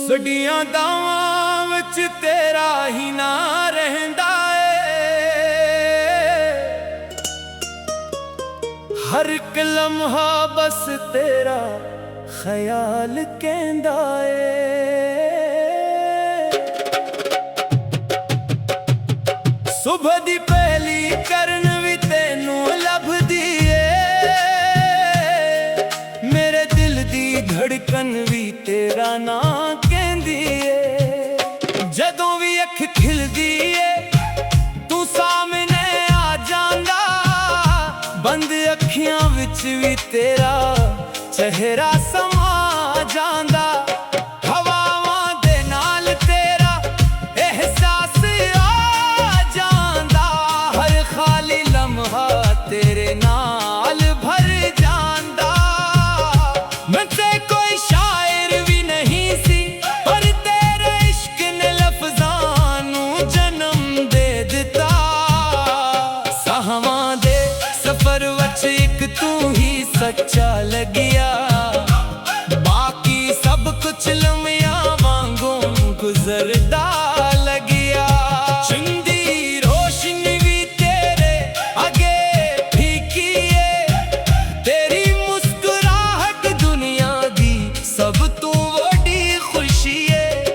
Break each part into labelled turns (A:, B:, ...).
A: ਸਡੀਆਂ ਦਾਵਾਂ ਵਿੱਚ ਤੇਰਾ ਹੀ ਨਾਂ ਰਹਿੰਦਾ ਏ। ਹਰ ਇੱਕ ਲਮਹਾ ਬਸ ਤੇਰਾ ਖਿਆਲ ਕਹਿੰਦਾ ਏ। ਸੁਬਹ ਦੀ ਪਹਿਲੀ ਕਰਨ ਵੀ ਤੈਨੂੰ ਲੱਭਦੀ ਏ। ਮੇਰੇ ਦਿਲ ਦੀ ਧੜਕਨ ਵੀ ਤੇਰਾ ਨਾਂ ਕਹਿੰਦੀ ਏ। ਜਦੋਂ ਵੀ ਅੱਖ ਖਿਲਦੀ ਏ ਤੂੰ ਸਾਹਮਣੇ ਆ ਜਾਂਦਾ। ਬੰਦ ਅੱਖੀਆਂ ਵਿੱਚ ਵੀ ਤੇਰਾ ਚਿਹਰਾ ਸਮਾ ਜਾਂਦਾ। ਹਵਾਵਾਂ ਦੇ ਨਾਲ ਤੇਰਾ ਅਹਿਸਾਸ ਆ ਜਾਂਦਾ। ਹਰ ਖਾਲੀ ਲਮਹਾ ਤੇਰੇ ਨਾਲ ਭਰ ਜਾਂਦਾ। ਮੈਂ ਤੇ ਕੋਈ ਸ਼ਾਇਰ ਵੀ ਨਹੀਂ ਸੀ, ਪਰ ਤੇਰੇ ਇਸ਼ਕ ਨੇ ਲਫ਼ਜ਼ਾਂ ਨੂੰ ਜਨਮ ਦੇ ਦਿੱਤਾ। ਸਾਹਾਂ ਦੇ ਸਫ਼ਰ ਵਿੱਚ ਇੱਕ ਤੂੰ ਹੀ ਸੱਚਾ ਲੱਗਿਆ। ਬਾਕੀ ਸਭ ਕੁਛ ਲਮਿਆਂ ਵਾਂਗੂ ਗੁਜ਼ਰਦਾ ਲੱਗਿਆ। ਚੰਦੀ ਰੋਸ਼ਨੀ ਵੀ ਤੇਰੇ ਅੱਗੇ ਫੀਕੀ ਏ। ਤੇਰੀ ਮੁਸਕਰਾਹਟ ਦੁਨੀਆ ਦੀ ਸਭ ਤੋਂ ਵੱਡੀ ਖੁਸ਼ੀ ਏ।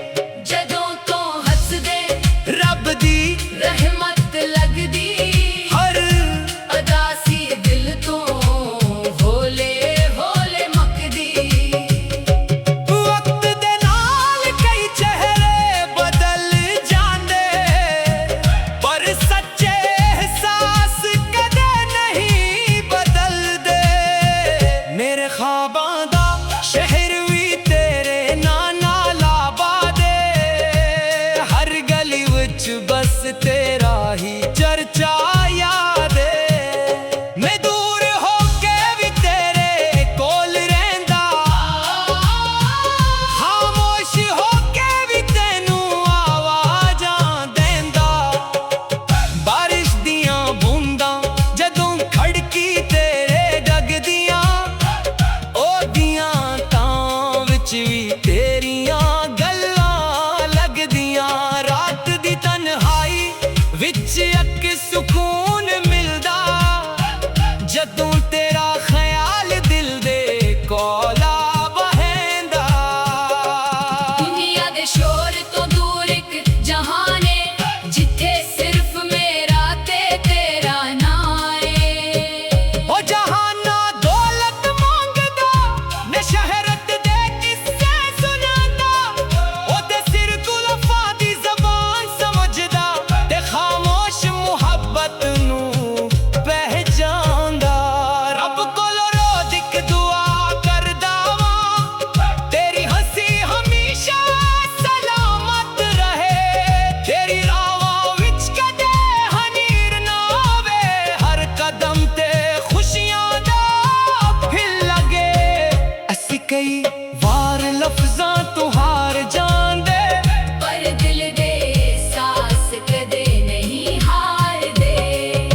B: ਜਦੋਂ ਤੋਂ ਹੱਸਦੇ
A: ਰੱਬ ਦੀ
B: ਰਹਿਮਤ ਲੱਗਦੀ।
A: ਹਰ
B: ਅਦਾਸੀ ਦਿਲ ਤੋਂ ਹੌਲੇ ਹੌਲੇ ਮੱਕਦੀ।
A: ਵਕਤ ਦੇ ਨਾਲ ਕਈ ਚਿਹਰੇ ਬਦਲ ਜਾਂਦੇ, ਪਰ ਸੱਚੇ ਅਹਿਸਾਸ ਕਦੇ ਨਹੀਂ ਬਦਲਦੇ। ਮੇਰੇ ਖ਼ਵਾਬਾਂ ਦਾ ਸ਼ਹਿਰ ਵੀ ਤੇਰੇ ਨਾਂ ਨਾਲ ਆਬਾਦ ਏ। ਹਰ ਗਲੀ ਵਿੱਚ ਬਸ ਤੇਰਾ ਹੀ ਚਰਚਾ ਯਾਦ ਏ। ਮੈਂ ਦੂਰ ਹੋ ਕੇ ਵੀ ਤੇਰੇ ਕੋਲ ਰਹਿੰਦਾ। ਖਾਮੋਸ਼ ਹੋ ਕੇ ਵੀ ਤੈਨੂੰ ਆਵਾਜ਼ਾਂ ਦੇਂਦਾ। ਬਾਰਿਸ਼ ਦੀਆਂ ਬੂੰਦਾਂ ਜਦੋਂ ਖੜਕੀ ਤੇਰੇ ਡਗਦੀਆਂ। ਉਹਦੀਆਂ ਤਾਂ ਵਿੱਚ ਵੀ ਤੇਰੀਆਂ ਗੱਲਾਂ ਲੱਗਦੀਆਂ। ਰਾਤ ਦੀ ਤਨਹਾਈ ਵਿੱਚ ਇੱਕ ਸਕੂਨ ਮਿਲਦਾ। ਜਦੋਂ ਤੇਰਾ ਖਿਆਲ ਦਿਲ ਦੇ ਕੋਲਾ ਵਹਿੰਦਾ।
B: ਦੁਨੀਆ ਦੇ ਸ਼ੋਰ ਤੋਂ ਦੂਰ ਇੱਕ ਜਹਾਨ ਏ, ਜਿੱਥੇ ਸਿਰਫ ਮੇਰਾ ਤੇ ਤੇਰਾ ਨਾਂ ਏ।
A: ਉਹ ਜਹਾਨਾ ਦੌਲਤ ਮੰਗਦਾ, ਨੇ ਸ਼ਹਿਰਤ ਦੇ ਕਿੱਸੇ ਸੁਣਾਉਂਦਾ। ਉਹਦੇ ਸਿਰ ਗੁਲਫਾਂ ਦੀ ਜ਼ਬਾਨ ਸਮਝਦਾ, ਤੇ ਖਾਮੋਸ਼ ਮੁਹੱਬਤ ਨੂੰ ਪਹਿਚਾਨਦਾ। ਰੱਬ ਕੋਲੋਂ ਰੋਜ਼ ਇੱਕ ਦੁਆ ਕਰਦਾ ਵਾਂ, ਤੇਰੀ ਹੱਸੀ ਹਮੇਸ਼ਾ ਸਲਾਮਤ ਰਹੇ। ਤੇਰੀ ਰਾਹਾਂ ਵਿੱਚ ਕਦੇ ਹਨੇਰ ਨਾ ਆਵੇ। ਹਰ ਕਦਮ ਤੇ ਖੁਸ਼ੀਆਂ ਦਾ ਫਿਲ ਲੱਗੇ। ਅਸੀਂ ਕਈ ਵਾਰ ਲਫ਼ਜ਼ਾਂ ਤੋਂ ਹਾਰ ਜਾਂਦੇ,
B: ਪਰ ਦਿਲ ਦੇ ਸਾਹਸ ਕਦੇ ਨਹੀਂ ਹਾਰਦੇ।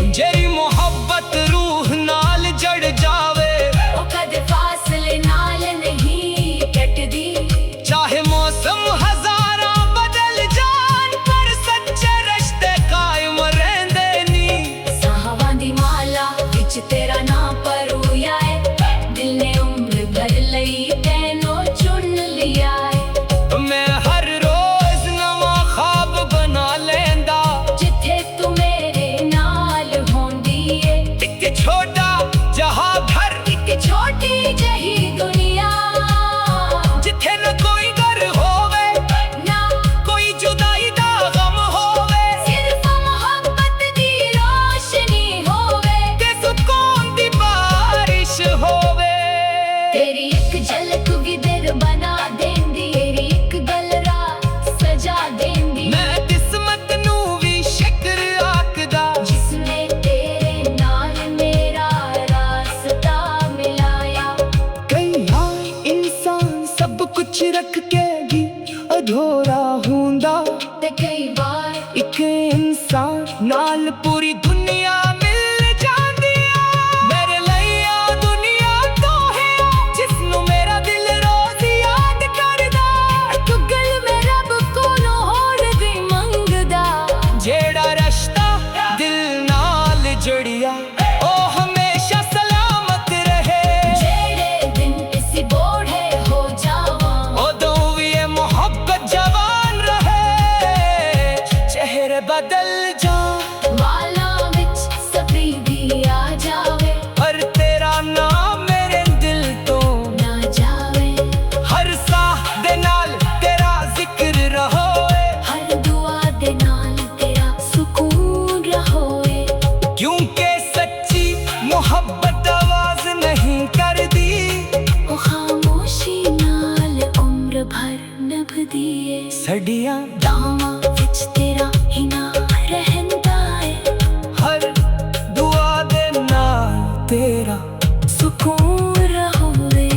A: ਜਿਹੜੀ ਮੁਹੱਬਤ ਰੂਹ ਨਾਲ ਜੜ ਜਾਵੇ।
B: ਉਹ ਕਦੇ ਫਾਸਲੇ ਨਾਲ ਨਹੀਂ ਕੱਟਦੀ।
A: ਚਾਹੇ ਮੌਸਮ ਹਜ਼ਾਰਾਂ ਬਦਲ ਜਾਣ, ਪਰ ਸੱਚੇ ਰਿਸ਼ਤੇ ਕਾਇਮ ਰਹਿੰਦੇ ਨੀ।
B: ਸਾਹਾਂ ਦੀ ਮਾਲਾ ਵਿੱਚ ਤੇਰਾ ਨਾਂ ਪਰੋਇਆ ਏ। ਦਿਲ ਨੇ ਉਮਰ ਭਰ ਲਈ ਤੈਨੂੰ ਚੁਣ ਲਿਆ ਏ।
A: ਮੈਂ ਹਰ ਰੋਜ਼ ਨਵਾਂ ਖ਼ਾਬ ਬਣਾ ਲੈਂਦਾ।
B: ਜਿੱਥੇ ਤੂੰ ਮੇਰੇ ਨਾਲ ਹੁੰਦੀ ਏ।
A: ਇੱਕ ਛੋਟਾ ਜਹਾਂ ਘਰ,
B: ਇੱਕ ਛੋਟੀ ਜਿਹੀ ਦੁਨੀਆ,
A: ਜਿੱਥੇ ਨਾ ਕੋਈ ਡਰ ਹੋਵੇ,
B: ਨਾ
A: ਕੋਈ ਜੁਦਾਈ ਦਾ ਗਮ ਹੋਵੇ।
B: ਸਿਰਫ ਮੁਹੱਬਤ ਦੀ ਰੋਸ਼ਨੀ ਹੋਵੇ,
A: ਤੇ ਸਕੂਨ ਦੀ ਬਾਰਿਸ਼ ਹੋਵੇ।
B: ਤੇਰੀ ਇੱਕ ਝਲਕ ਵੀ ਦਿਲ ਬਣਾ ਦੇਂਦੀ। ਤੇਰੀ ਇੱਕ ਗੱਲ ਰਾਹ ਸਜਾ ਦੇਂਦੀ।
A: ਮੈਂ ਕਿਸਮਤ ਨੂੰ ਵੀ ਸ਼ੁਕਰ ਆਖਦਾ,
B: ਜਿਸਨੇ ਤੇਰੇ ਨਾਲ ਮੇਰਾ ਰਾਸਤਾ ਮਿਲਾਇਆ।
A: ਕਈ ਵਾਰ ਇਨਸਾਨ ਸਭ ਕੁਝ ਰੱਖ ਕੇ ਵੀ ਅਧੂਰਾ ਹੁੰਦਾ।
B: ਤੇ ਕਈ ਵਾਰ
A: ਇੱਕ ਇਨਸਾਨ ਨਾਲ ਪੂਰੀ ਦੁਨੀਆ ਮਿਲ ਜਾਂਦੀ ਆ। ਮੇਰੇ ਲਈ ਆ ਦੁਨੀਆ ਤੋਂ ਹੈ, ਜਿਸਨੂੰ ਮੇਰਾ ਦਿਲ ਰੋਜ਼ ਯਾਦ ਕਰਦਾ।
B: ਤੂੰ ਗਲ ਲੱਭਦੀ ਏ
A: ਸੜੀਆਂ
B: ਦਾਵਾਂ ਵਿੱਚ ਤੇਰਾ ਹੀ ਨਾਂ ਰਹਿੰਦਾ ਏ
A: ਹਰ ਦੁਆ ਦੇ ਨਾਲ ਤੇਰਾ
B: ਸਕੂਨ ਰਹੋਵੇ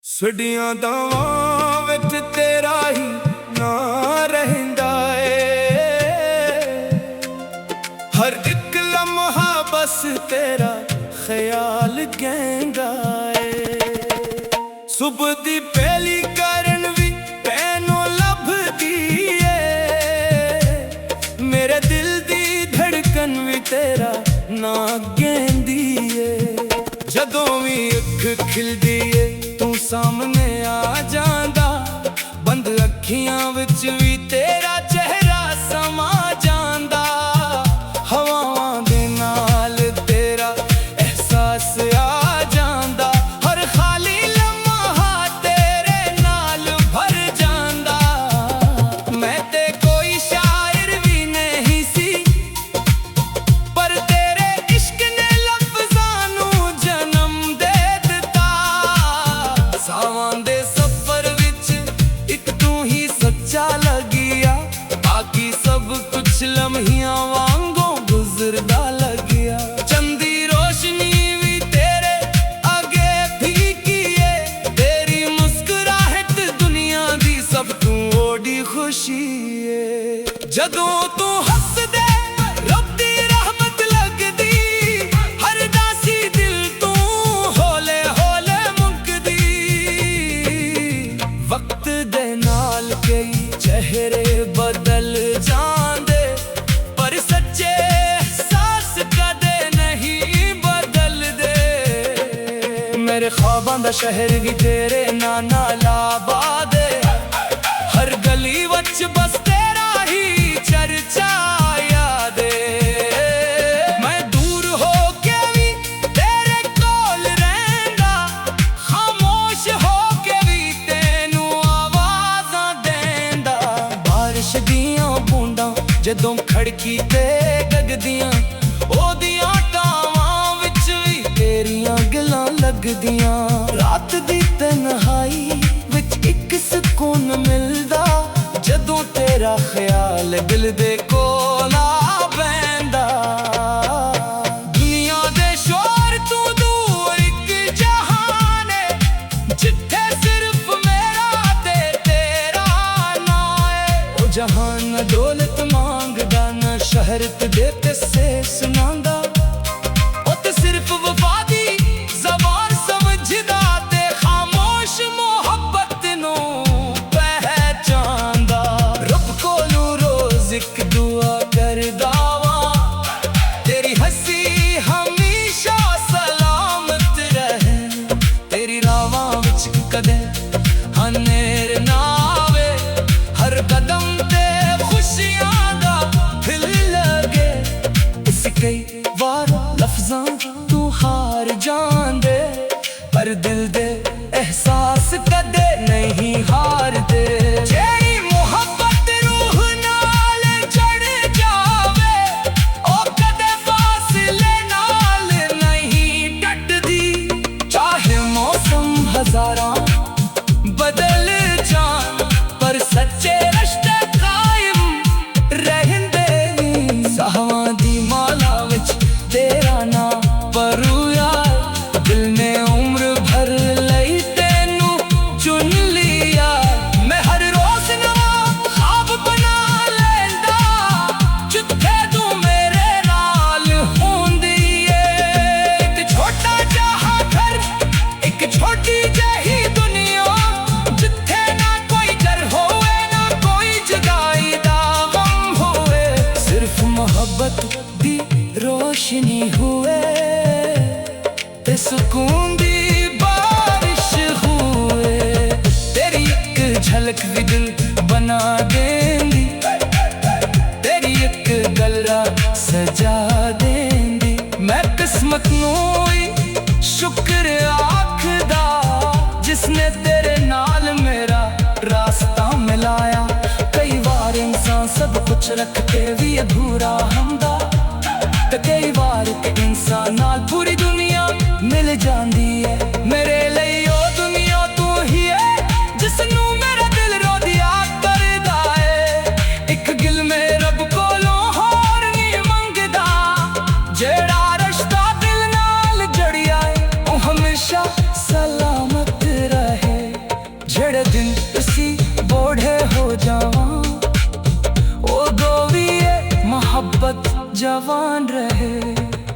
A: ਸੜੀਆਂ ਦਾਵਾਂ ਵਿੱਚ ਤੇਰਾ ਹੀ ਨਾਂ ਰਹਿੰਦਾ ਏ ਹਰ ਇੱਕ ਲਮਹਾ ਬਸ ਤੇਰਾ ਖਿਆਲ ਕਹਿੰਦਾ ਏ ਸੁਬਹ ਦੀ ਪਹਿਲੀ ਕਰਨ ਵੀ ਤੈਨੂੰ ਲੱਭਦੀ ਏ ਮੇਰੇ ਦਿਲ ਦੀ ਧੜਕਨ ਵੀ ਤੇਰਾ ਨਾਂ ਕਹਿੰਦੀ ਏ ਜਦੋਂ ਵੀ ਅੱਖ ਖਿਲਦੀ ਏ ਤੂੰ ਸਾਹਮਣੇ ਆ ਜਾਂਦਾ ਬੰਦ ਅੱਖੀਆਂ ਵਿੱਚ ਵੀ ਤੇਰਾ ਚਿਹਰਾ ਸਮਾ ਜਾਂਦਾ ਹਵਾਵਾਂ ਦੇ ਨਾਲ ਤੇਰਾ ਅਹਿਸਾਸ ਆ ਜਾਂਦਾ ਹਰ ਖਾਲੀ ਲਮਹਾ ਤੇਰੇ ਨਾਲ ਭਰ ਜਾਂਦਾ ਮੈਂ ਤੇ ਕੋਈ ਸ਼ਾਇਰ ਵੀ ਨਹੀਂ ਸੀ ਪਰ ਤੇਰੇ ਇਸ਼ਕ ਨੇ ਲਫ਼ਜ਼ਾਂ ਨੂੰ ਜਨਮ ਦੇ ਦਿੱਤਾ ਸਾਵਾਂ ਦੇ ਸਫ਼ਰ ਵਿੱਚ ਇੱਕ ਤੂੰ ਹੀ ਸੱਚਾ ਲੱਗਿਆ ਬਾਕੀ ਸਭ ਕੁਛ ਲਮਹੀਆਂ ਵਾਂਗੋਂ ਗੁਜ਼ਰਦਾ ਲੱਗਿਆ ਚੰਦੀ ਰੋਸ਼ਨੀ ਵੀ ਤੇਰੇ ਅੱਗੇ ਫੀਕੀ ਏ ਤੇਰੀ ਮੁਸਕਰਾਹਟ ਦੁਨੀਆ ਦੀ ਸਭ ਤੋਂ ਵੱਡੀ ਖੁਸ਼ੀ ਏ ਜਦੋਂ ਤੂੰ ਹੱਸਦੇ ਰੱਬ ਦੀ ਰਹਿਮਤ ਲੱਗਦੀ ਹਰ ਦਾਸੀ ਦਿਲ ਤੋਂ ਹੌਲੇ ਹੌਲੇ ਮੁੱਕਦੀ ਵਕਤ ਦੇ ਨਾਲ ਕਈ ਚਿਹਰੇ ਬਦਲ ਜਾਂਦੇ ਪਰ ਸੱਚੇ ਅਹਿਸਾਸ ਕਦੇ ਨਹੀਂ ਬਦਲਦੇ ਮੇਰੇ ख्वाबां ਦਾ ਸ਼ਹਿਰ ਵੀ ਤੇਰੇ ਨਾਂ ਨਾਲ ਆਬਾਦ ਏ ਹਰ ਗਲੀ ਵਿੱਚ ਬਸ ਤੇਰਾ ਹੀ ਚਰਚਾ ਯਾਦ ਏ ਮੈਂ ਦੂਰ ਹੋ ਕੇ ਵੀ ਤੇਰੇ ਕੋਲ ਰਹਿੰਦਾ ਖਾਮੋਸ਼ ਹੋ ਕੇ ਵੀ ਤੈਨੂੰ ਆਵਾਜ਼ਾਂ ਦੇਂਦਾ ਬਾਰਿਸ਼ ਦੀਆਂ ਬੂੰਦਾਂ ਜਦੋਂ ਖੜਕੀ ਤੇ ਡਿੱਗਦੀਆਂ ਉਹਦੀਆਂ ਟਾਵਾਂ ਵਿੱਚ ਵੀ ਤੇਰੀਆਂ ਗੱਲਾਂ ਲੱਗਦੀਆਂ ਰਾਤ ਦੀ ਤਨਹਾਈ ਵਿੱਚ ਇੱਕ ਸਕੂਨ ਮਿਲਦਾ ਜਦੋਂ ਤੇਰਾ ਖਿਆਲ ਦਿਲ ਦੇ ਕੋਲ ਆ ਬਹਿੰਦਾ ਦੁਨੀਆ ਦੇ ਸ਼ੋਰ ਤੋਂ ਦੂਰ ਇੱਕ ਜਹਾਨ ਏ ਜਿੱਥੇ ਸਿਰਫ ਮੇਰਾ ਤੇ ਤੇਰਾ ਨਾਂ ਏ ਉਹ ਜਹਾਨ ਨਾ ਦੌਲਤ ਮੰਗਦਾ ਨਾ ਸ਼ਹਰਤ ਦੇ ਕਿੱਸੇ ਸੁਣਾਉਂਦਾ ਉਹ ਤੇ ਸਿਰਫ ਵਫਾ ਦੀ ਜ਼ਬਾਨ ਸਮਝਦਾ ਤੇ ਖਾਮੋਸ਼ ਮੁਹੱਬਤ ਨੂੰ ਪਹਿਚਾਨਦਾ ਰੱਬ ਕੋਲੋਂ ਰੋਜ਼ ਇੱਕ ਦੁਆ ਕਰਦਾ ਵਾਂ ਤੇਰੀ ਹੱਸੀ ਹਮੇਸ਼ਾ ਸਲਾਮਤ ਰਹੇ ਤੇਰੀ ਰਾਹਾਂ ਵਿੱਚ ਕਦੇ ਹਨੇਰ ਨਾ ਆਵੇ ਹਰ ਕਦਮ ਤੇ ਖੁਸ਼ੀਆਂ ਦਾ ਦਿਲ ਲੱਗੇ ਇਸ ਕਈ ਵਾਰ ਲਫ਼ਜ਼ਾਂ ਤੂੰ ਹਾਰ ਜਾਂਦੇ ਪਰ ਦਿਲ ਦੇ ਅਹਿਸਾਸ ਕਦੇ ਨਹੀਂ ਹਾਰਦੇ ਜਿਹੜੀ ਮੁਹੱਬਤ ਰੂਹ ਨਾਲ ਜੜ ਜਾਵੇ ਉਹ ਕਦੇ ਫਾਸਲੇ ਨਾਲ ਨਹੀਂ ਟੱਟਦੀ ਚਾਹੇ ਮੌਸਮ ਹਜ਼ਾਰਾਂ ਬਦਲ ਜਾਣ ਪਰ ਸੱਚੇ ਰਿਸ਼ਤੇ ਕਾਇਮ ਰਹਿੰਦੇ ਨੀ ਸਾਹਾਂ ਦੀ ਮਾਲਾ ਵਿੱਚ ਤੇਰਾ ਨਾਂ ਪਰੂ ਯਾਰ ਦਿਲ ਨੇ ਉਮਰ ਭਰ ਲਈ ਤੈਨੂੰ ਚੁਣ ਲਿਆ ਮੈਂ ਹਰ ਰੋਜ਼ ਨਵਾਂ ਖ਼ਾਬ ਬਣਾ ਲੈਂਦਾ ਜਿੱਥੇ ਤੂੰ ਮੇਰੇ ਨਾਲ ਹੁੰਦੀ ਏ ਇੱਕ ਛੋਟਾ ਜਿਹਾ ਘਰ ਇੱਕ ਛੋਟੀ ਜਿਹੀ ਦੁਨੀਆ ਜਿੱਥੇ ਨਾ ਕੋਈ ਡਰ ਹੋਵੇ ਨਾ ਕੋਈ ਜੁਦਾਈ ਦਾ ਗਮ ਹੋਵੇ ਸਿਰਫ ਮੁਹੱਬਤ ਦੀ ਰੋਸ਼ਨੀ ਹੋਵੇ ਤੇ ਸਕੂਨ ਦੀ ਬਾਰਿਸ਼ ਹੋਵੇ ਤੇਰੀ ਇੱਕ ਝਲਕ ਵੀ ਦਿਲ ਬਣਾ ਦੇਂਦੀ ਤੇਰੀ ਇੱਕ ਗਲਰਾ ਸਜਾ ਦੇਂਦੀ ਮੈਂ ਕਿਸਮਤ ਨੂੰ ਹੀ ਸ਼ੁਕਰ ਆਖਦਾ ਜਿਸਨੇ ਤੇਰੇ ਨਾਲ ਮੇਰਾ ਰਾਸਤਾ ਮਿਲਾਇਆ ਕਈ ਵਾਰ ਇਨਸਾਨ ਸਭ ਕੁਛ ਰੱਖ ਕੇ ਵੀ ਅਧੂਰਾ ਹੁੰਦਾ ਤੇ ਕਈ ਵਾਰ ਇੱਕ ਇਨਸਾਨ ਨਾਲ ਪੂਰੀ ਦੁਨੀਆ ਮਿਲ ਜਾਂਦੀ ਹੈ ਮੇਰੇ ਲਈ ਉਹ ਦੁਨੀਆ ਤੂੰ जवान रहे।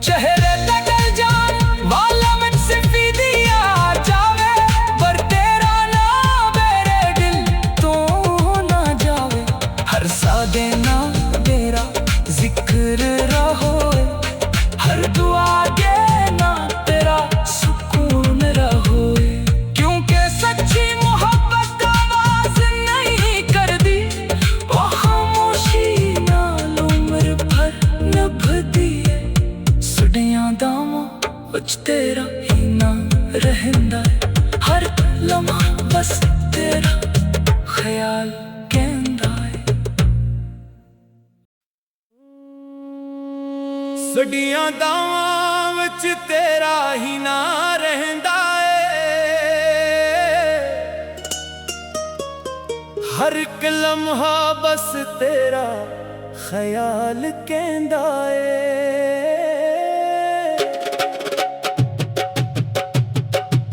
A: चेहरे तक जान वाला मुझसे दिया जावे, पर तेरा ना मेरे दिल तो ना जावे। हर सादे ना तेरा जिक्र रहो, हर दुआ के ना तेरा सुकून रहो। क्योंकि सच्ची मोहब्बत आवाज नहीं कर दी, वो खामोशी नाल उम्र भर निभदी है। सुनिया दावां विच तेरा ही ना रहंदा है, हर लम्हा बस तेरा ख्याल कहंदा है। सडियां दावां विच तेरा ही ना रहंदा है, हर एक लम्हा बस तेरा ख्याल कहंदा है।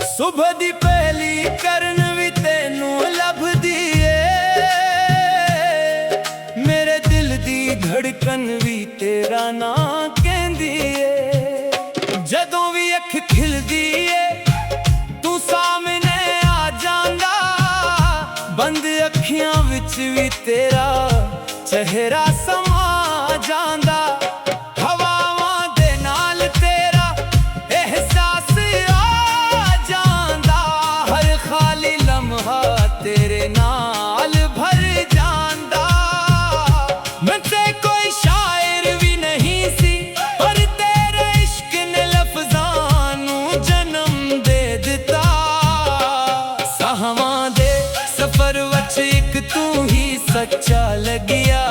A: सुबह दी पहली करन भी तेनू लभदी है, मेरे दिल दी धड़कन भी तेरा ना कहंदी है। जदों भी अख खिलदी है तू सामने आ जांदा, बंद अखियां विच भी तेरा चेहरा समा जांदा। हवावां दे नाल तेरा एहसास आ जांदा, हर खाली लम्हा तेरे नाल भर जांदा। मैं ते कोई शायर भी नहीं सी, पर तेरे इश्क ने लफ्ज़ां नू जन्म दे दिता। साहवां दे सफर वच एक तू ही सच्चा लगिया,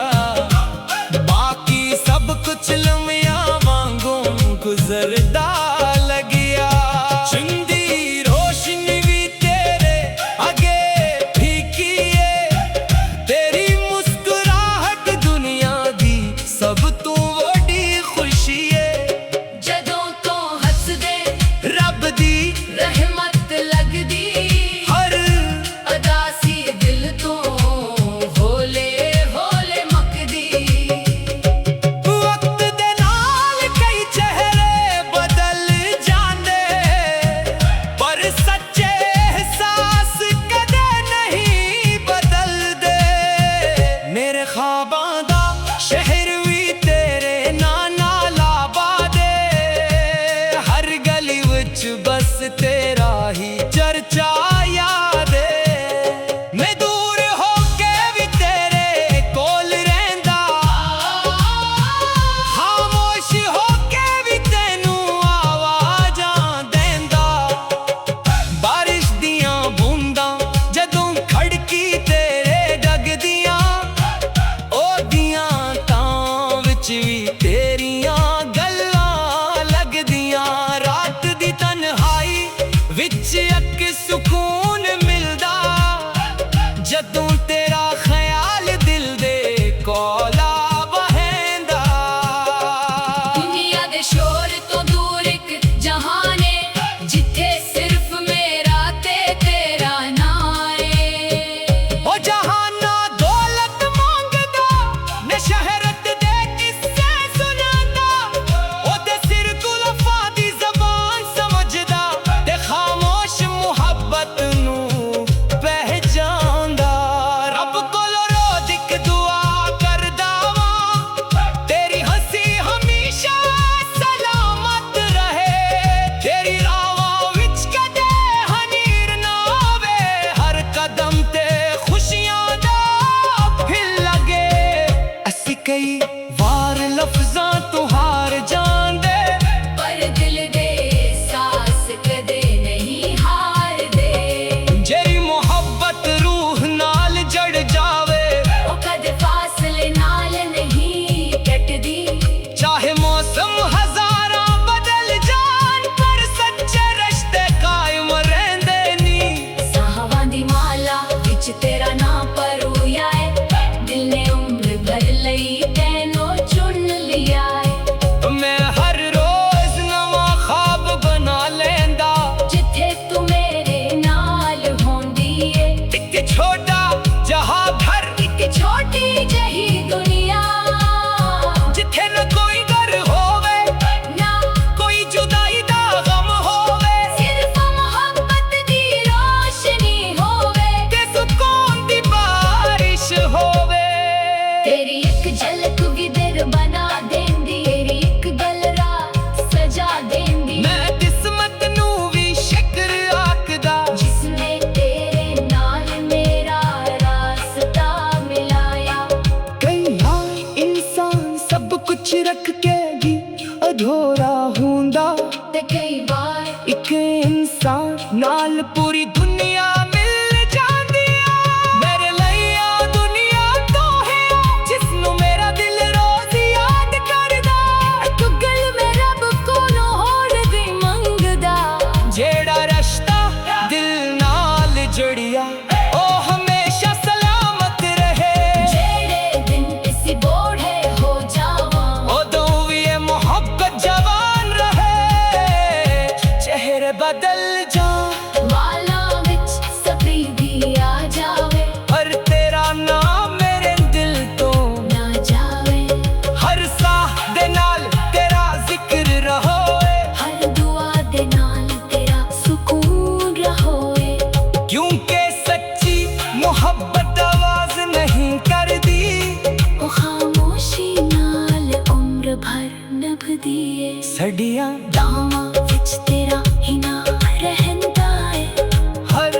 A: बाकी सब कुछ लम्हियां वांगू गुजरदा लगिया। चंदी रोशनी भी तेरे आगे फीकी है, तेरी मुस्कुराहट दुनिया दी सब तू वड्डी खुशी है।
B: जदों तो हंस दे
A: रब दी
B: रहमत लगदी,
A: हर
B: अदासी दिल तो होले होले मकदी।
A: वक्त दे नाल कई चेहरे बदल जांदे, पर सच्चे एहसास कदे नहीं बदलदे। मेरे ख्वाबां दा शहर भी तेरे नाल आबादे, हर गली विच बस तेरा ही चर्चा याद है। मैं दूर होके भी तेरे कोल रहिंदा, खामोश होके भी तेनू आवाज़ां देंदा। बारिश दियां बूंदां जदों खड़की तेरे डगदियां, ओदियां तां विच भी तेरियां गल्लां लगदियां। रात दी तन्हाई विच अक सुकून मिलदा, जदों तेरा ख्याल दिल दे कोला बहंदा।
B: दुनिया दे शोर तो दूर एक जहान है, जिथे सिर्फ मेरा ते तेरा नाम है।
A: ओ जहाना दौलत मांगदा, ने शहरत दे किस्से सुनांदा, ओदे सिर कुलफा दी ज़बान समझदा, ते खामोश मुहब्बत नाल पूरी दुनिया मिल जांदी आ। मेरे लइया दुनिया तो है जिसनू मेरा दिल रोज याद करदा।
B: तू गल में रब कोलों होर दी मंगदा।
A: जेड़ा रिश्ता दिल नाल जुड़िया ओ हमेशा सलामत रहे।
B: जेड़े दिन इसी बोढ़े हो जावां
A: उदों भी ये मोहब्बत जवान रहे। चेहरे बदल जा
B: वाला विच सभी भी आ जावे,
A: पर तेरा नाम मेरे दिल तो
B: ना जावे।
A: हर साह दे नाल तेरा जिक्र रहोए।
B: हर दुआ दे नाल तेरा सुकून रहोए।
A: क्योंकि सच्ची मोहब्बत आवाज नहीं करदी।
B: ओ खामोशी नाल उम्र भर निभदी है।
A: सड़ियां
B: दावां विच तेरा ही नाम रहंदा है।
A: हर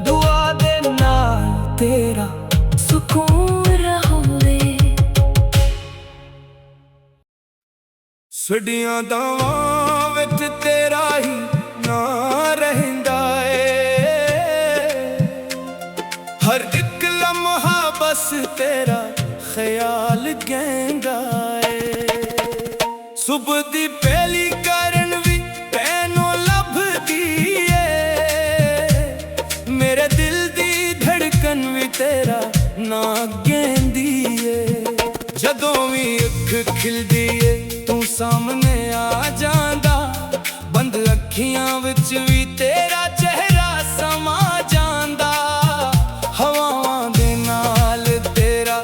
A: दुआ दे नाल तेरा
B: सुकून रहोए।
A: सड़ियां दावां विच तेरा ही ना रहंदा ए। हर एक लम्हा बस तेरा ख्याल कहंदा ए। सुबह दी पहली करन भी तैनू लभदी ए। मेरे दिल दी धड़कन भी तेरा ना कहंदी ए। जदों भी अख खिलदी ए तू सामने आ जांदा। बंद अखियां विच भी तेरा चेहरा समा जांदा। हवावां दे नाल तेरा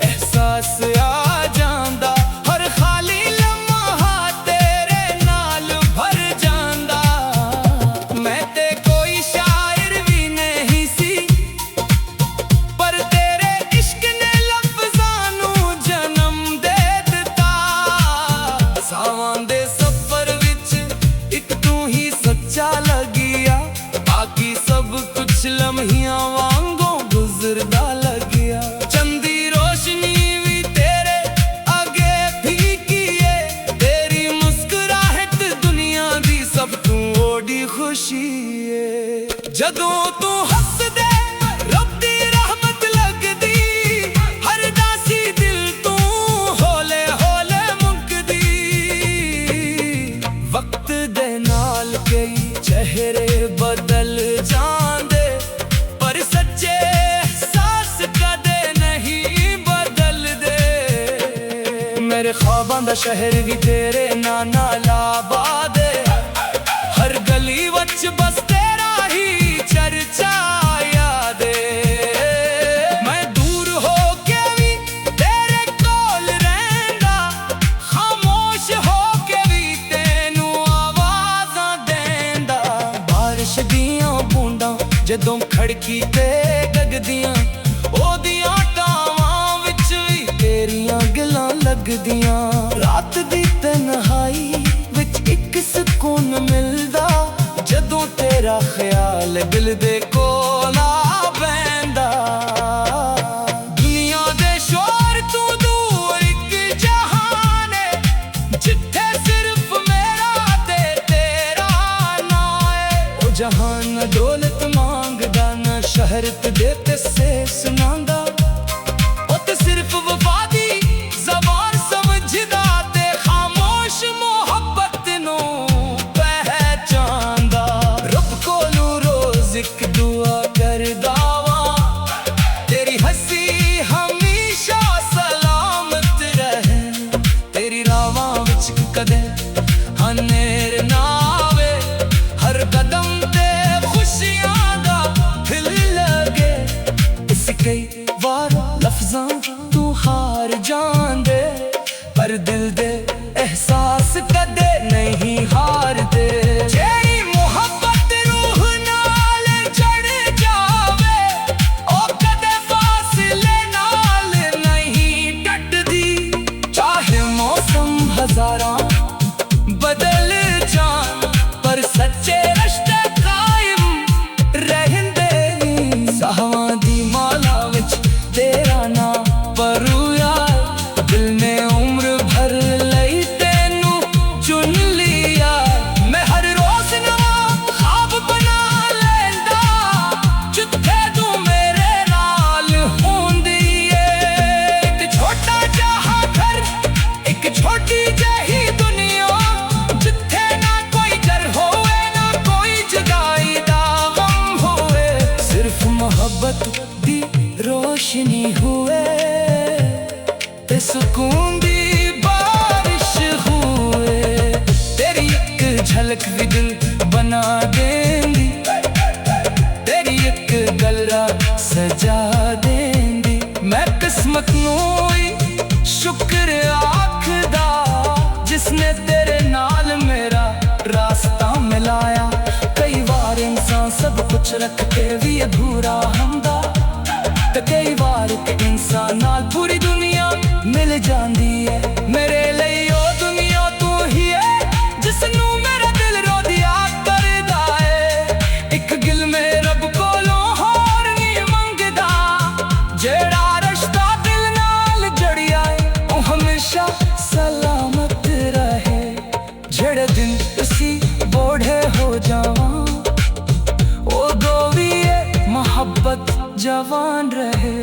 A: एहसास आ जांदा। हर खाली लम्हा तेरे नाल भर जांदा। मैं ते कोई शायर भी नहीं सी, पर तेरे इश्क ने लफ्ज़ां नू जन्म दे दिता। सावां दे सफर विच एक तू ही सच्चा लगिया। बाकी सब कुछ लम्हियां वांगों गुजरदा लगिया। चंदी रोशनी भी तेरे आगे फीकी है। तेरी मुस्कुराहट दुनिया दी सब तू ओडी खुशी है। जदों तू हंस दे रब दी रहमत लगदी। हर दासी दिल तू होले होले मुकदी। वक्त दे नाल कई चेहरे बदल जांदे, पर सच्चे एहसास कदे नहीं बदलदे। मेरे ख्वाबां दा शहर भी तेरे नाल नाल आबाद है। हर गली विच बस तेरा ही चर्चा याद है। मैं दूर हो के भी तेरे कोल रहंदा। खामोश हो के भी तेनू आवाज़ां देंदा। बारिश दियां बूंदां जदों खड़की ते गगदियां, ओदियां टावां विच भी तेरियां गल्लां लगदियां। रात दी तन्हाई विच एक सुकून मिलदा। जदों तेरा ख्याल दिल दे कोल आ बैंदा। दुनिया दे शोर तू दूर एक जहान है। जिथे सिर्फ मेरा ते तेरा नाम है। ओ जहान न दौलत मांगदा न शहरत दे ते से सुनांदा। ओ ते सिर्फ वफा दी ज़बान समझदा ते खामोश मोहब्बत नू पहचानदा। रब कोलू रोज एक दुआ करदा वां। तेरी हंसी हमेशा सलामत रहे। तेरी रावां विच कदे हनेर ना आवे। हर कदम ते खुशियां दा दिल लगे। इस कई वार लफ्ज़ां तू हार जांदे, पर दिल दे एहसास कदे नहीं हारदे। जेड़ी मोहब्बत रूह नाल चढ़ जावे, ओ कदे फासले नाल नहीं टटदी। चाहे मौसम हजारां बदल जान, पर सच्चे रिश्ते कायम रहंदे। साहां दी माला विच तेरा नाम परू यार। दिल ने उम्र भर रोशनी हुए ते सुकून दी बारिश हुए। तेरी एक झलक भी दिल बना देंदी, तेरी एक गल्ला सजा देंदी। मैं किस्मत नूं ही शुक्र आखदा जिसने तेरे नाल मेरा रास्ता मिलाया। कई बार इंसान सब कुछ रख के भी अधूरा हुंदा, ते कई बार इंसान नाल पूरी दुनिया मिल जांदी है। मेरे लिए ओ दुनिया तू ही है जिसनू मेरा दिल रोदिया करदा है। एक गिल में रब कोलों होर नहीं मंगदा, जेड़ा रिश्ता दिल नाल जड़िया है ओ हमेशा सलामत रहे। जेड़े दिन तुसी बूढ़े हो जावां ओ दोविए मोहब्बत जवान रहे।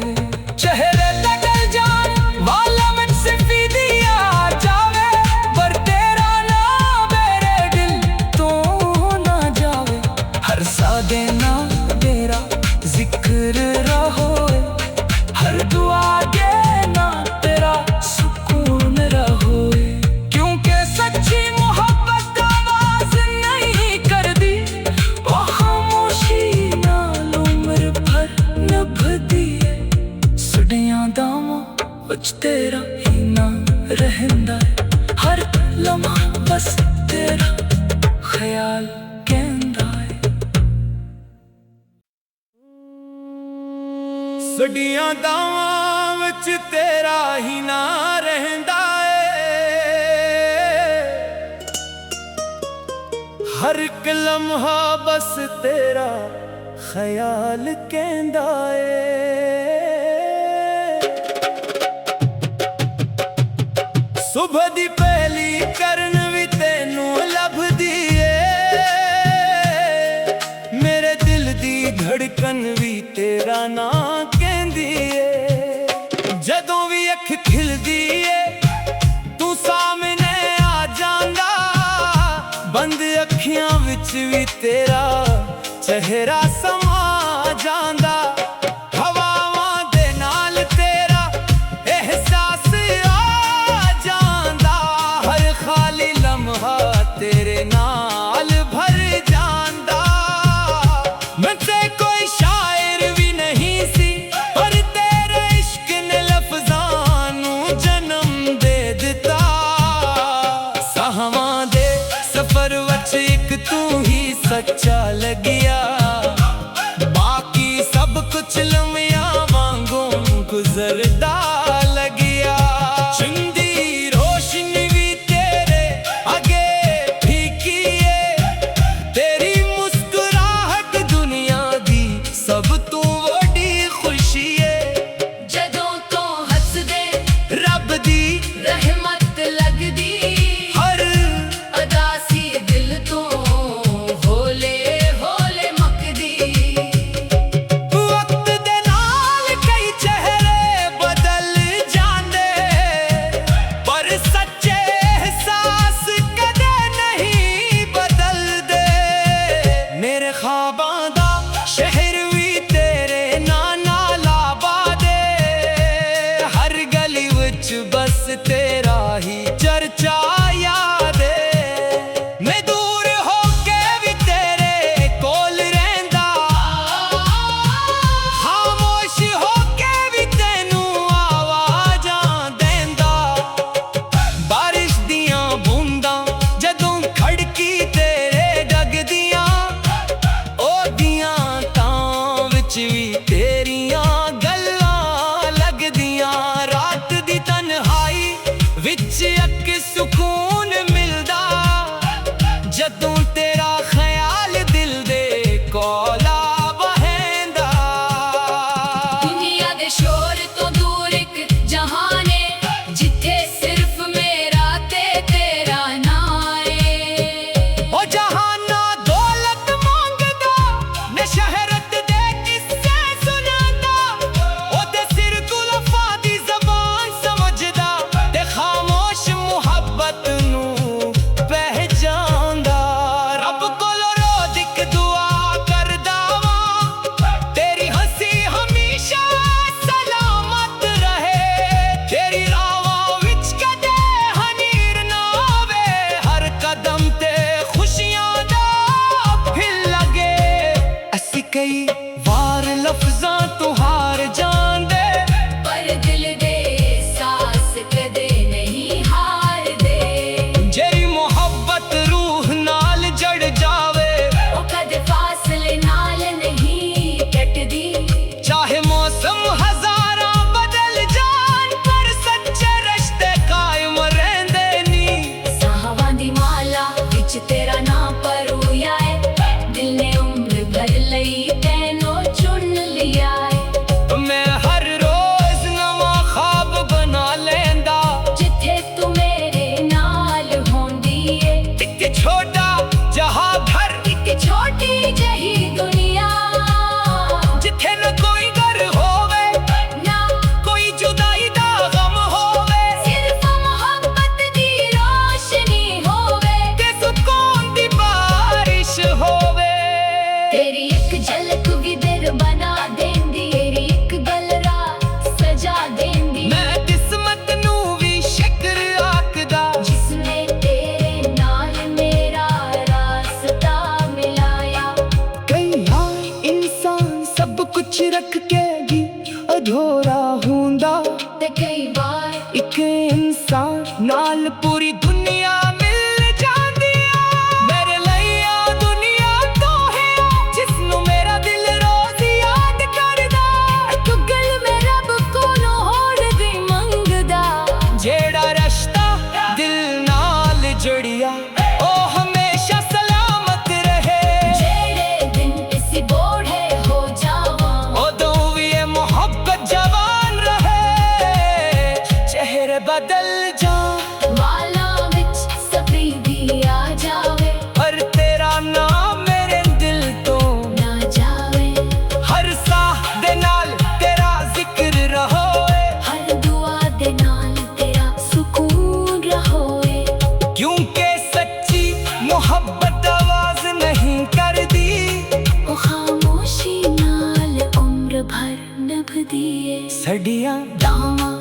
A: चेहरे तक जान वाला मुझसे दिया जावे, पर तेरा ना मेरे दिल तो ना जावे। हर सादे ना तेरा जिक्र रहोए, हर दुआ के ना तेरा सुकून रहोए। क्योंकि सच्ची मोहब्बत आवाज नहीं करदी, वो खामोशी नाल उम्र भर निभदी है। सुनिया दावां विच तेरा ही ना रहंदा है, हर लम्हा बस तेरा ख्याल कहंदा है। सडियां दावां विच तेरा ही ना रहंदा है, हर एक लम्हा बस तेरा ख्याल कहंदा है। सुबह दी पहली करन भी तेनू लभदी है, मेरे दिल दी धड़कन भी तेरा ना कहंदी है। जदों भी अख खिलदी है तू सामने आ जांदा, बंद अखियां विच भी तेरा चेहरा समा जांदा। हवावां दे नाल तेरा एहसास आ जांदा, हर खाली लम्हा तेरे नाल भर जांदा। मैं ते कोई शायर भी नहीं सी, पर तेरे इश्क ने लफ्ज़ां नूं जन्म दे दिता। साहवां दे सफर वच एक तू ही सच्चा लगिया, बाकी सब कुछ लम्या वांगू गुजरदा लगिया। चुंदी रोशनी भी तेरे आगे फीकी है, तेरी मुस्कुराहट दुनिया दी सब तू वड्डी खुशी है।
B: जदों तो हसदे
A: रब दी
B: रहमत लगदी,
A: हर
B: अदासी दिल तो होले होले मकदी।
A: वक्त दे नाल कई चेहरे बदल जांदे, पर सच्चे एहसास कदे नहीं बदलदे। मेरे ख्वाबां दा शहर भी तेरे नाल आबादे, हर गली विच बस तेरा ही चर्चा याद है। मैं दूर होके भी तेरे कोल रहिंदा, खामोश होके भी तेनू आवाज़ां देंदा। बारिश दियां बूंदां जदों खड़की तेरे डगदियां, ओदियां तां विच भी तेरियां गल्लां लगदियां। रात दी तन्हाई विच अक सुकून मिलदा, जदों तेरा ख्याल दिल दे कोला बहंदा।
B: दुनिया दे शोर तो दूर एक जहान है, जिथे सिर्फ मेरा ते तेरा नाम है।
A: ओ जहाना दौलत मांगदा ने शहरत दे किस्से ਕਈ ਵਾਰ ਲਫ਼ਜ਼ਾਂ ਤੋਂ ਹਾਰ ਜਾਂਦੇ,
B: ਪਰ ਦਿਲ ਦੇ ਸਾਸ ਕਦੇ ਨਹੀਂ ਹਾਰਦੇ।
A: ਜਿਹੜੀ ਮੁਹੱਬਤ ਰੂਹ ਨਾਲ ਜੜ ਜਾਵੇ,
B: ਉਹ ਕਦੇ ਫਾਸਲੇ ਨਾਲ ਨਹੀਂ ਕੱਟਦੀ।
A: ਚਾਹੇ ਮੌਸਮ ਹਜ਼ਾਰਾਂ ਬਦਲ ਜਾਣ, ਪਰ ਸੱਚੇ ਰਿਸ਼ਤੇ ਕਾਇਮ ਰਹਿੰਦੇ ਨੀ।
B: ਸਾਹਾਂ ਦੀ ਮਾਲਾ ਵਿੱਚ ਤੇਰਾ ਨਾਂ ਪਰੋਇਆ ਏ, ਦਿਲ ਨੇ ਉਮਰ ਭਰ ਲਈ ਤੈਨੂੰ ਚੁਣ ਲਿਆ ਏ।
A: ਮੈਂ ਹਰ ਰੋਜ਼ ਨਵਾਂ ਖ਼ਾਬ ਬਣਾ ਲੈਂਦਾ,
B: ਜਿੱਥੇ ਤੂੰ ਮੇਰੇ ਨਾਲ ਹੁੰਦੀ ਏ।
A: ਇੱਕ ਛੋਟਾ ਜਹਾਂ ਘਰ,
B: ਇੱਕ ਛੋਟੀ ਜਿਹੀ ਦੁਨੀਆ,
A: ਜਿੱਥੇ ਨਾ ਕੋਈ ਡਰ ਹੋਵੇ,
B: ਨਾ
A: ਕੋਈ ਜੁਦਾਈ ਦਾ ਗਮ ਹੋਵੇ,
B: ਸਿਰਫ ਮੁਹੱਬਤ ਦੀ ਰੋਸ਼ਨੀ ਹੋਵੇ,
A: ਤੇ ਸਕੂਨ ਦੀ ਬਾਰਿਸ਼ ਹੋਵੇ।
B: ਤੇਰੀ ਇੱਕ ਝਲਕ ਵੀ ਦਿਲ ਬਣਾ ਦੇਂਦੀ, ਤੇਰੀ ਇੱਕ ਗੱਲ ਰਾਹ ਸਜਾ ਦੇਂਦੀ।
A: ਮੈਂ ਕਿਸਮਤ ਨੂੰ ਵੀ ਸ਼ੁਕਰ ਆਖਦਾ,
B: ਜਿਸਨੇ ਤੇਰੇ ਨਾਲ ਮੇਰਾ ਰਾਸਤਾ ਮਿਲਾਇਆ।
A: ਕਈ ਵਾਰ ਇਨਸਾਨ ਸਭ ਕੁਝ ਰੱਖ ਕੇ ਵੀ ਅਧੂਰਾ ਹੁੰਦਾ,
B: ਤੇ ਕਈ ਵਾਰ
A: ਇੱਕ ਇਨਸਾਨ ਨਾਲ ਪੂਰੀ ਦੁਨੀਆ ਮਿਲ ਜਾਂਦੀ ਆ। ਮੇਰੇ ਲਈ ਆ ਦੁਨੀਆ ਤੋਂ ਹੈ, ਜਿਸਨੂੰ ਮੇਰਾ ਦਿਲ ਰੋਜ਼ ਯਾਦ ਕਰਦਾ।
B: ਇੱਕ ਗੱਲ ਮੈਂ ਰੱਬ ਕੋਲੋਂ ਹੋਰ ਵੀ ਮੰਗਦਾ,
A: ਜਿਹੜਾ ਰਸ਼ਤਾ ਦਿਲ ਨਾਲ ਜੁੜਿਆ, ਉਹ ਹਮੇਸ਼ਾ ਸਲਾਮਤ ਰਹੇ।
B: ਜਿਹੜੇ ਦਿਨ ਅਸੀਂ ਬੋੜੇ ਹੋ ਜਾਵਾਂ,
A: ਉਦੋਂ ਵੀ ਇਹ ਮੁਹੱਬਤ ਜਵਾਨ ਰਹੇ। ਚਿਹਰੇ ਬਦਲ ਜਾਣ,
B: ਵਾਲਾਂ ਵਿੱਚ ਸਫੇਦੀ ਆ ਜਾਵੇ,
A: ਪਰ ਤੇਰਾ ਨਾਮ ਮੇਰੇ ਦਿਲ ਤੋਂ
B: ਨਾ ਜਾਵੇ।
A: ਹਰ ਸਾਹ ਦੇ ਨਾਲ ਤੇਰਾ ਜ਼ਿਕਰ ਰहोए,
B: ਹਰ ਦੁਆ ਦੇ ਨਾਲ ਤੇਰਾ ਸਕੂਨ ਰहोए।
A: ਕਿਉਂਕਿ ਸੱਚੀ ਮੁਹੱਬਤ ਆਵਾਜ਼ ਨਹੀਂ ਕਰਦੀ,
B: ਉਹ ਖਾਮੋਸ਼ੀ ਨਾਲ ਉਮਰ ਭਰ ਨਿਭਦੀ ਏ।
A: ਸਾਡੀਆਂ
B: ਦਾਵਾਂ